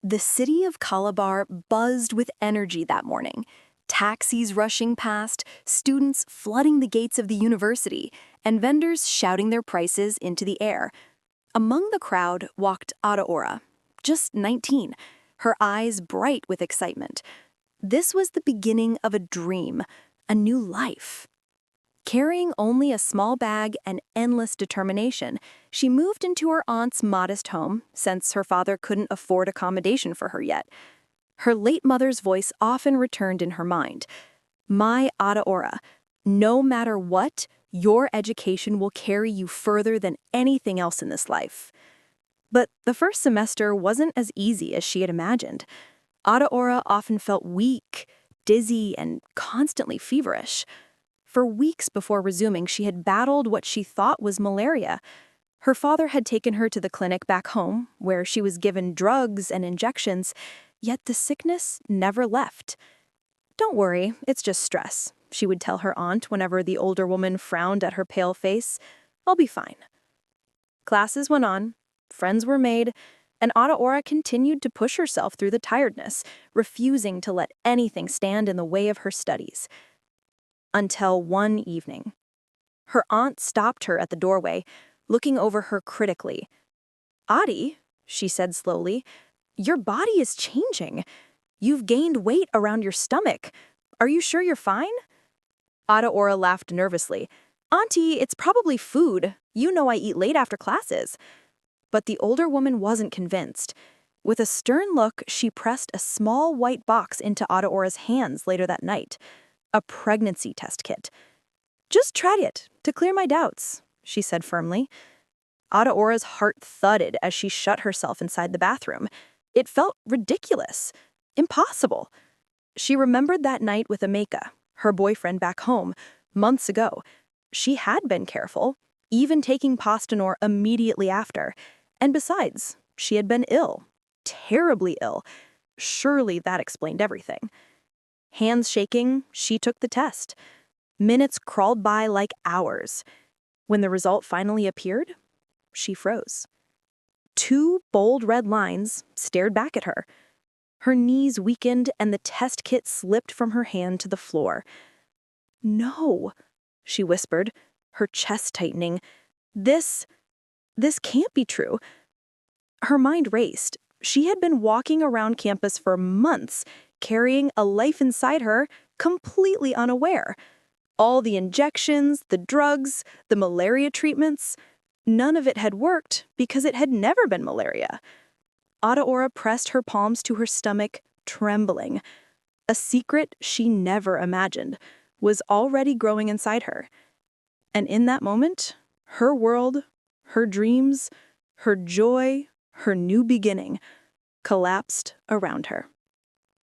The city of Calabar buzzed with energy that morning. Taxis rushing past, students flooding the gates of the university, and vendors shouting their prices into the air. Among the crowd walked Adaora, just 19, her eyes bright with excitement. This was the beginning of a dream, a new life. Carrying only a small bag and endless determination, she moved into her aunt's modest home, since her father couldn't afford accommodation for her yet. Her late mother's voice often returned in her mind. "My Adaora, no matter what, your education will carry you further than anything else in this life." But the first semester wasn't as easy as she had imagined. Adaora often felt weak, dizzy, and constantly feverish. For weeks before resuming, she had battled what she thought was malaria. Her father had taken her to the clinic back home, where she was given drugs and injections, yet the sickness never left. "Don't worry, it's just stress," she would tell her aunt whenever the older woman frowned at her pale face. "I'll be fine." Classes went on, friends were made, and Adaora continued to push herself through the tiredness, refusing to let anything stand in the way of her studies. Until one evening. Her aunt stopped her at the doorway, looking over her critically. "Adi," she said slowly, "your body is changing. You've gained weight around your stomach. Are you sure you're fine?" Adaora laughed nervously. "Auntie, it's probably food. You know I eat late after classes." But the older woman wasn't convinced. With a stern look, she pressed a small white box into Adaora's hands later that night. A pregnancy test kit. "Just try it, to clear my doubts," she said firmly. Adaora's heart thudded as she shut herself inside the bathroom. It felt ridiculous, impossible. She remembered that night with Ameka, her boyfriend back home, months ago. She had been careful, even taking Postanor immediately after. And besides, she had been ill, terribly ill. Surely that explained everything. Hands shaking, she took the test. Minutes crawled by like hours. When the result finally appeared, she froze. 2 bold red lines stared back at her. Her knees weakened and the test kit slipped from her hand to the floor. "No," she whispered, her chest tightening. This can't be true." Her mind raced. She had been walking around campus for months, carrying a life inside her, completely unaware. All the injections, the drugs, the malaria treatments, none of it had worked because it had never been malaria. Adaora pressed her palms to her stomach, trembling. A secret she never imagined was already growing inside her. And in that moment, her world, her dreams, her joy, her new beginning collapsed around her.